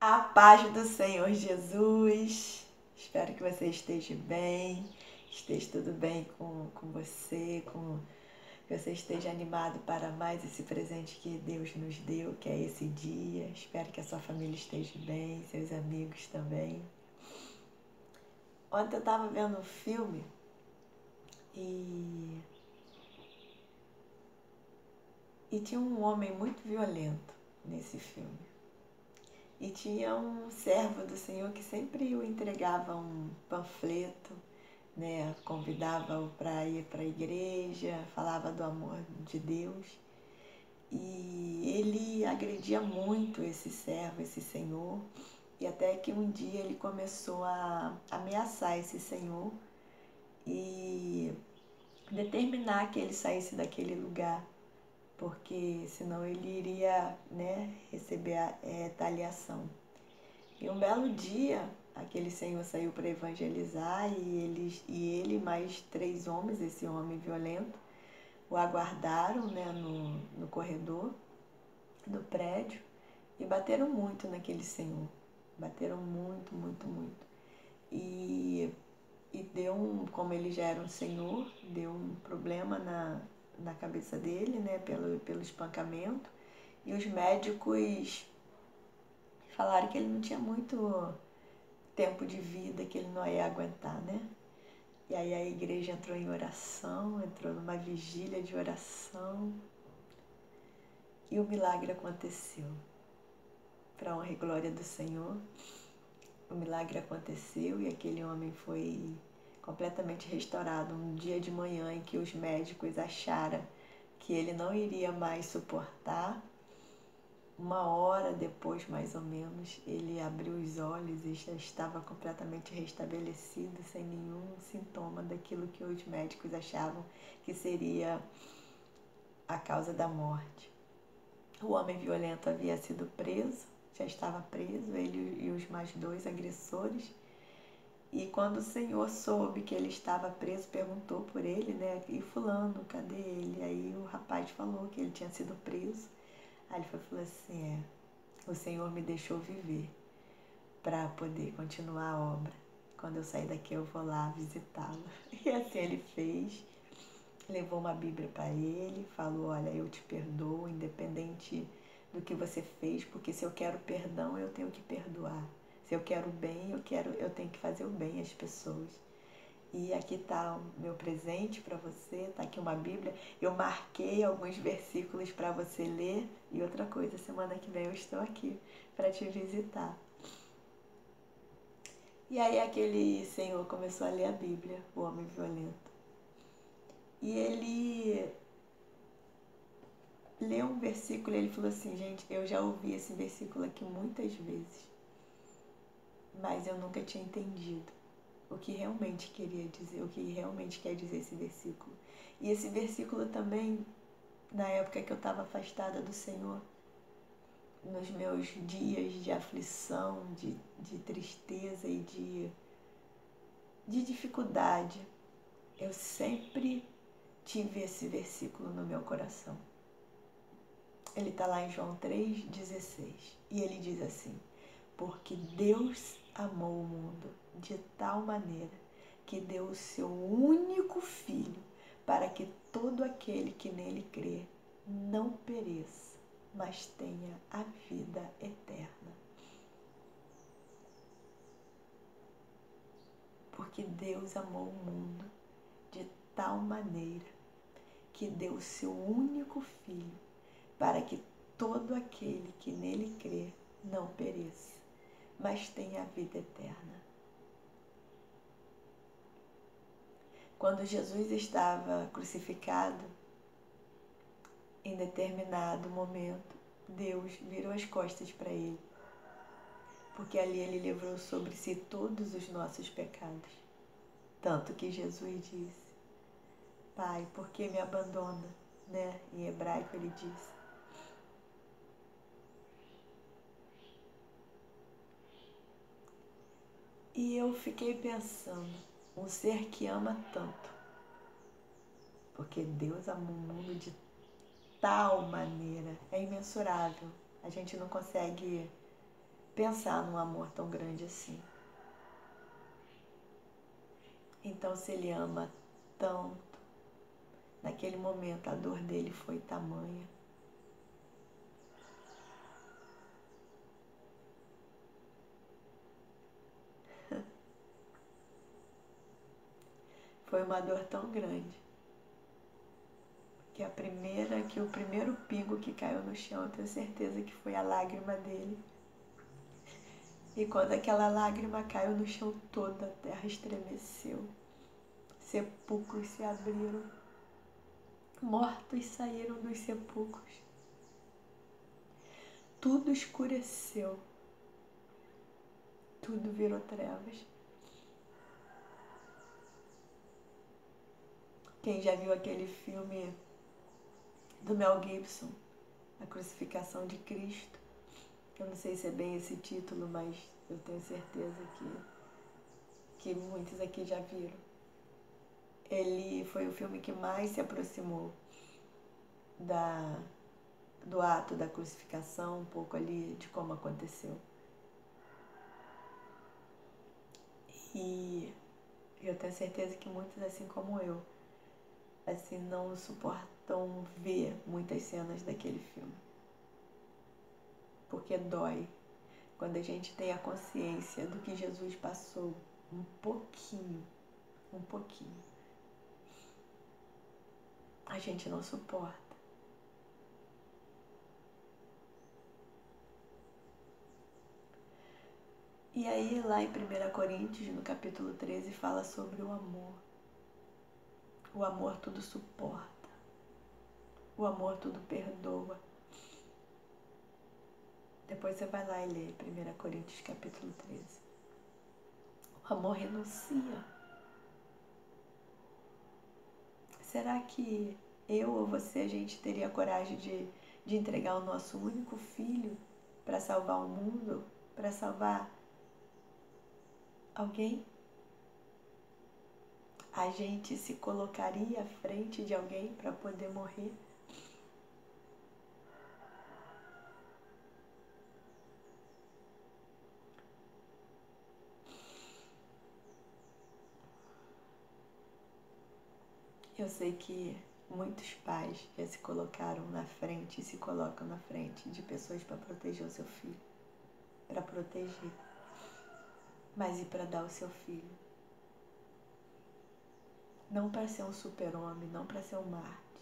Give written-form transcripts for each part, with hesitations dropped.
A paz do Senhor Jesus. Espero que você esteja bem, esteja tudo bem com você, que você esteja animado para mais esse presente que Deus nos deu, que é esse dia. Espero que a sua família esteja bem, seus amigos também. Ontem eu estava vendo um filme e tinha um homem muito violento nesse filme. E tinha um servo do Senhor que sempre o entregava um panfleto, né? Convidava-o para ir para a igreja, falava do amor de Deus. E ele agredia muito esse servo, esse senhor, e até que um dia ele começou a ameaçar esse senhor e determinar que ele saísse daquele lugar, porque senão ele iria, né, receber a retaliação. E um belo dia, aquele senhor saiu para evangelizar e ele mais 3 homens, esse homem violento, o aguardaram, né, no corredor do prédio e bateram muito naquele senhor. Bateram muito, muito, muito. E deu como ele já era um senhor, deu um problema na cabeça dele, né, pelo espancamento. E os médicos falaram que ele não tinha muito tempo de vida, que ele não ia aguentar, né? E aí a igreja entrou em oração, entrou numa vigília de oração e o milagre aconteceu. Para a honra e glória do Senhor, o milagre aconteceu e aquele homem foi completamente restaurado. Um dia de manhã em que os médicos acharam que ele não iria mais suportar, 1 hora depois, mais ou menos, ele abriu os olhos e já estava completamente restabelecido, sem nenhum sintoma daquilo que os médicos achavam que seria a causa da morte. O homem violento havia sido preso, já estava preso, ele e os mais 2 agressores. E quando o Senhor soube que ele estava preso, perguntou por ele, né? E fulano, cadê ele? Aí o rapaz falou que ele tinha sido preso. Aí ele falou assim, o Senhor me deixou viver para poder continuar a obra. Quando eu sair daqui eu vou lá visitá-lo. E assim ele fez, levou uma Bíblia para ele, falou, olha, eu te perdoo, independente do que você fez, porque se eu quero perdão, eu tenho que perdoar. Se eu quero o bem, eu tenho que fazer o bem às pessoas. E aqui está o meu presente para você, está aqui uma Bíblia. Eu marquei alguns versículos para você ler. E outra coisa, semana que vem eu estou aqui para te visitar. E aí aquele senhor começou a ler a Bíblia, o homem violento. E ele leu um versículo e ele falou assim, gente, eu já ouvi esse versículo aqui muitas vezes, mas eu nunca tinha entendido o que realmente queria dizer, o que realmente quer dizer esse versículo. E esse versículo também, na época que eu estava afastada do Senhor, nos meus dias de aflição, de tristeza e de dificuldade, eu sempre tive esse versículo no meu coração. Ele está lá em João 3,16 e ele diz assim, porque Deus amou o mundo de tal maneira que deu o seu único Filho para que todo aquele que nele crê não pereça, mas tenha a vida eterna. Porque Deus amou o mundo de tal maneira que deu o seu único Filho para que todo aquele que nele crê não pereça, mas tenha a vida eterna. Quando Jesus estava crucificado, em determinado momento, Deus virou as costas para ele, porque ali ele levou sobre si todos os nossos pecados. Tanto que Jesus disse, Pai, por que me abandona? Né? Em hebraico ele disse. E eu fiquei pensando, um ser que ama tanto, porque Deus amou o mundo de tal maneira, é imensurável. A gente não consegue pensar num amor tão grande assim. Então, se ele ama tanto, naquele momento a dor dele foi tamanha. Foi uma dor tão grande que o primeiro pingo que caiu no chão, eu tenho certeza que foi a lágrima dele. E quando aquela lágrima caiu no chão, toda a terra estremeceu. Sepulcros se abriram. Mortos saíram dos sepulcros. Tudo escureceu. Tudo virou trevas. Quem já viu aquele filme do Mel Gibson, A Crucificação de Cristo, eu não sei se é bem esse título, mas eu tenho certeza que muitos aqui já viram. Ele foi o filme que mais se aproximou do ato da crucificação, um pouco ali de como aconteceu. E eu tenho certeza que muitos, assim como eu, assim, não suportam ver muitas cenas daquele filme. Porque dói quando a gente tem a consciência do que Jesus passou um pouquinho, a gente não suporta. E aí, lá em 1 Coríntios, no capítulo 13, fala sobre o amor. O amor tudo suporta. O amor tudo perdoa. Depois você vai lá e lê 1 Coríntios, capítulo 13. O amor renuncia. Será que eu ou você, a gente teria coragem de entregar o nosso único filho para salvar o mundo, para salvar alguém? A gente se colocaria à frente de alguém para poder morrer? Eu sei que muitos pais já se colocaram na frente e se colocam na frente de pessoas para proteger o seu filho, para proteger, mas e para dar o seu filho? Não para ser um super-homem, não para ser um Marte,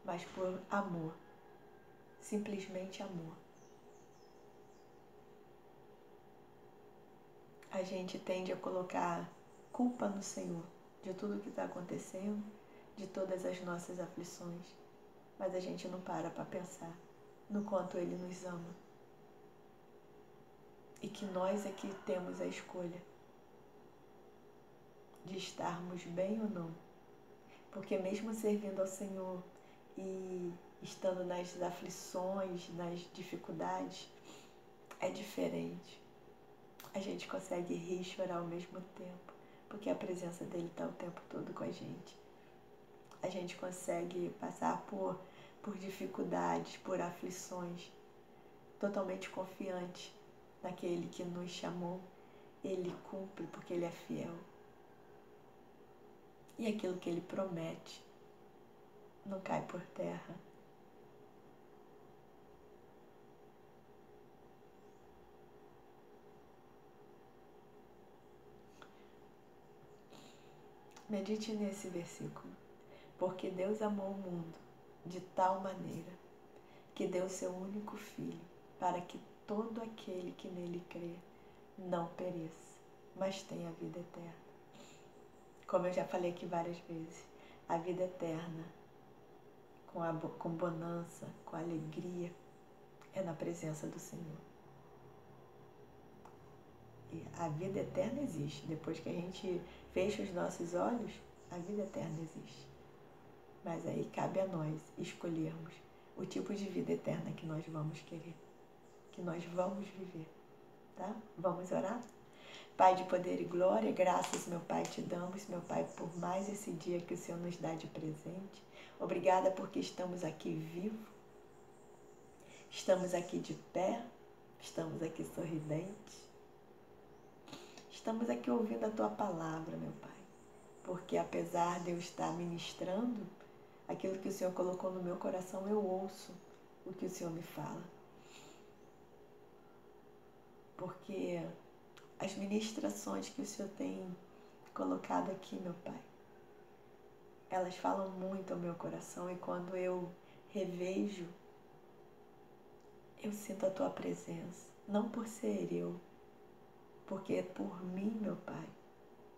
mas por amor, simplesmente amor. A gente tende a colocar culpa no Senhor de tudo que está acontecendo, de todas as nossas aflições, mas a gente não para pensar no quanto Ele nos ama e que nós é que temos a escolha de estarmos bem ou não, porque mesmo servindo ao Senhor e estando nas aflições, nas dificuldades, é diferente. A gente consegue rir e chorar ao mesmo tempo, porque a presença dele está o tempo todo com a gente. A gente consegue passar por dificuldades, por aflições, totalmente confiante naquele que nos chamou. Ele cumpre porque ele é fiel. E aquilo que ele promete não cai por terra. Medite nesse versículo. Porque Deus amou o mundo de tal maneira que deu seu único Filho, para que todo aquele que nele crê não pereça, mas tenha a vida eterna. Como eu já falei aqui várias vezes, a vida eterna, com bonança, com alegria, é na presença do Senhor. E a vida eterna existe. Depois que a gente fecha os nossos olhos, a vida eterna existe. Mas aí cabe a nós escolhermos o tipo de vida eterna que nós vamos querer, que nós vamos viver, tá? Vamos orar? Pai de poder e glória, graças, meu Pai, te damos, meu Pai, por mais esse dia que o Senhor nos dá de presente. Obrigada porque estamos aqui vivos, estamos aqui de pé, Estamos aqui sorridentes. Estamos aqui ouvindo a Tua palavra, meu Pai. Porque apesar de eu estar ministrando, aquilo que o Senhor colocou no meu coração, eu ouço o que o Senhor me fala. Porque as ministrações que o Senhor tem colocado aqui, meu Pai, elas falam muito ao meu coração, e quando eu revejo, eu sinto a Tua presença. Não por ser eu, porque por mim, meu Pai,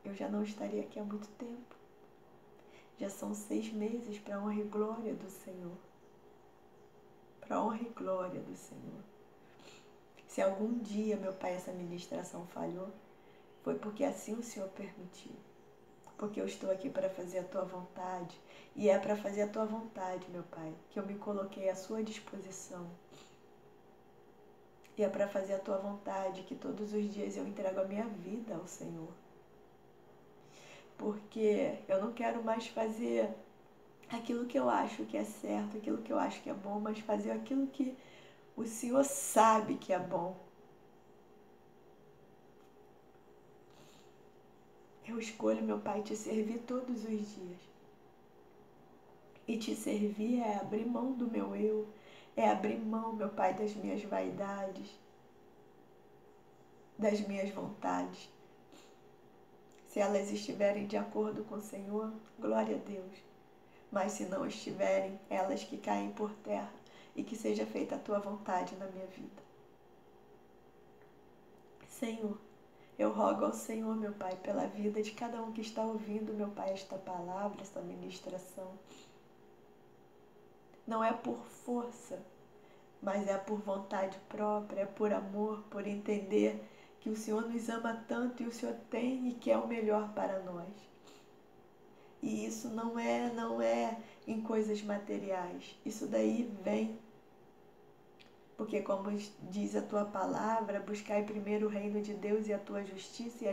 eu já não estaria aqui há muito tempo. Já são 6 meses para a honra e glória do Senhor. Para a honra e glória do Senhor. Se algum dia, meu Pai, essa ministração falhou, foi porque assim o Senhor permitiu. Porque eu estou aqui para fazer a Tua vontade. E é para fazer a Tua vontade, meu Pai, que eu me coloquei à Sua disposição. E é para fazer a Tua vontade que todos os dias eu entrego a minha vida ao Senhor. Porque eu não quero mais fazer aquilo que eu acho que é certo, aquilo que eu acho que é bom, mas fazer aquilo que o Senhor sabe que é bom. Eu escolho, meu Pai, te servir todos os dias. E te servir é abrir mão do meu eu, é abrir mão, meu Pai, das minhas vaidades, das minhas vontades. Se elas estiverem de acordo com o Senhor, glória a Deus. Mas se não estiverem, elas que caem por terra, e que seja feita a Tua vontade na minha vida. Senhor, eu rogo ao Senhor, meu Pai, pela vida de cada um que está ouvindo, meu Pai, esta palavra, esta ministração. Não é por força, mas é por vontade própria, é por amor, por entender que o Senhor nos ama tanto e o Senhor tem e quer o melhor para nós. E isso não é em coisas materiais. Isso daí vem. Porque como diz a Tua palavra, buscai primeiro o reino de Deus e a Tua justiça,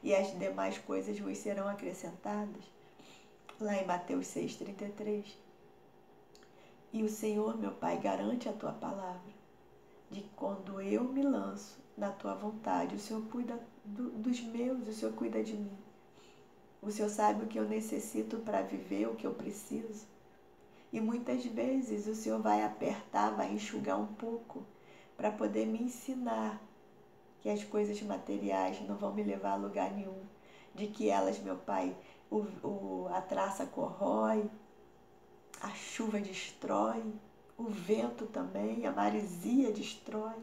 e as demais coisas vos serão acrescentadas. Lá em Mateus 6,33. E o Senhor, meu Pai, garante a Tua palavra, de que quando eu me lanço na Tua vontade, o Senhor cuida dos meus, o Senhor cuida de mim. O Senhor sabe o que eu necessito para viver, o que eu preciso. E muitas vezes o Senhor vai apertar, vai enxugar um pouco, para poder me ensinar que as coisas materiais não vão me levar a lugar nenhum. De que elas, meu Pai, a traça corrói, a chuva destrói, o vento também, a maresia destrói.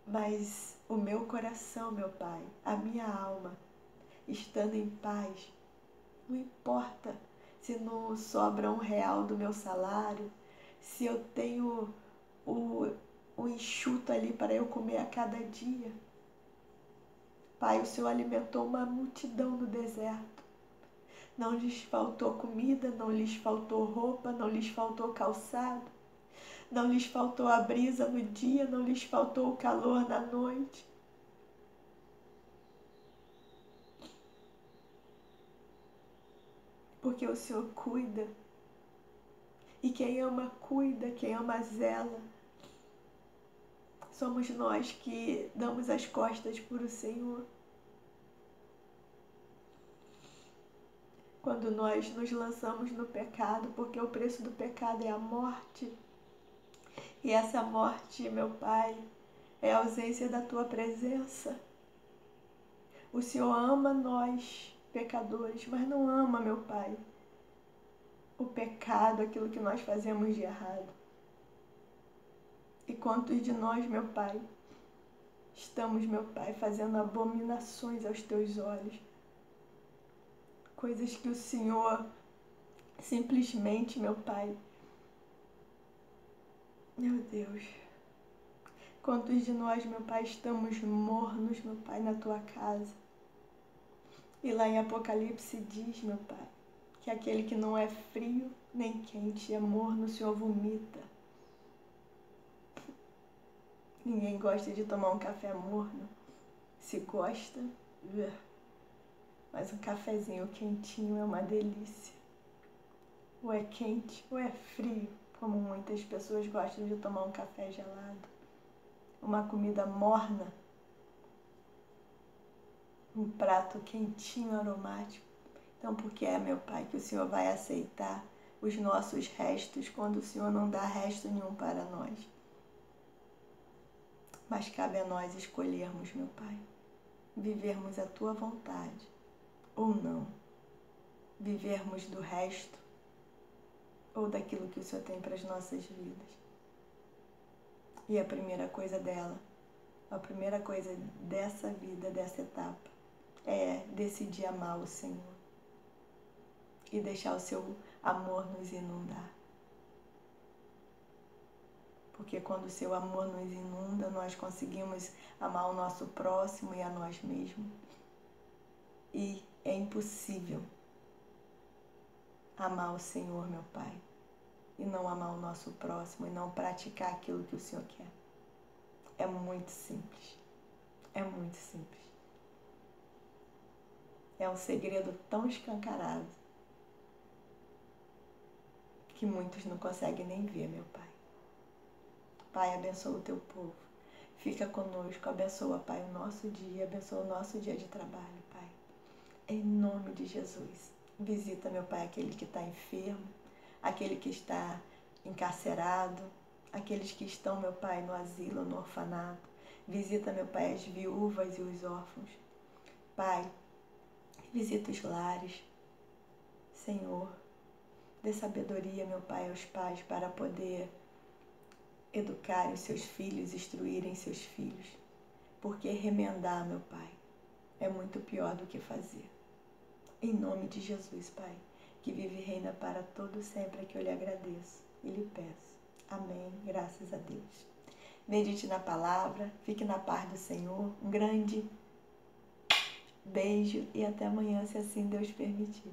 Mas o meu coração, meu Pai, a minha alma, estando em paz, não importa se não sobra R$1 do meu salário, se eu tenho o enxuto ali para eu comer a cada dia. Pai, o Senhor alimentou uma multidão no deserto. Não lhes faltou comida, não lhes faltou roupa, não lhes faltou calçado. Não lhes faltou a brisa no dia, não lhes faltou o calor na noite. Porque o Senhor cuida. E quem ama, cuida, quem ama, zela. Somos nós que damos as costas por o Senhor. Quando nós nos lançamos no pecado, porque o preço do pecado é a morte. E essa morte, meu Pai, é a ausência da Tua presença. O Senhor ama nós, pecadores, mas não ama, meu Pai, o pecado, aquilo que nós fazemos de errado. E quantos de nós, meu Pai, estamos, meu Pai, fazendo abominações aos Teus olhos? Coisas que o Senhor simplesmente, meu Pai, meu Deus, quantos de nós, meu Pai, estamos mornos, meu Pai, na Tua casa? E lá em Apocalipse diz, meu Pai, que aquele que não é frio nem quente, é morno, o Senhor vomita. Ninguém gosta de tomar um café morno. Se gosta, mas um cafezinho quentinho é uma delícia. Ou é quente ou é frio, como muitas pessoas gostam de tomar um café gelado, uma comida morna, um prato quentinho, aromático. Então, por que é, meu Pai, que o Senhor vai aceitar os nossos restos quando o Senhor não dá resto nenhum para nós? Mas cabe a nós escolhermos, meu Pai, vivermos a Tua vontade ou não, vivermos do resto ou daquilo que o Senhor tem para as nossas vidas. E a primeira coisa dessa vida, dessa etapa, é decidir amar o Senhor e deixar o seu amor nos inundar. Porque quando o seu amor nos inunda, nós conseguimos amar o nosso próximo e a nós mesmos. E é impossível amar o Senhor, meu Pai, e não amar o nosso próximo e não praticar aquilo que o Senhor quer. É muito simples. É muito simples. É um segredo tão escancarado que muitos não conseguem nem ver, meu Pai. Pai, abençoa o Teu povo. Fica conosco, abençoa, Pai, o nosso dia, abençoa o nosso dia de trabalho, Pai. Em nome de Jesus. Visita, meu Pai, aquele que está enfermo, aquele que está encarcerado, aqueles que estão, meu Pai, no asilo, no orfanato. Visita, meu Pai, as viúvas e os órfãos. Pai, visita os lares. Senhor, dê sabedoria, meu Pai, aos pais para poder educarem os seus filhos, instruírem seus filhos. Porque remendar, meu Pai, é muito pior do que fazer. Em nome de Jesus, Pai, que vive e reina para todo sempre, é que eu lhe agradeço e lhe peço. Amém. Graças a Deus. Medite na palavra, fique na paz do Senhor. Um grande beijo e até amanhã, se assim Deus permitir.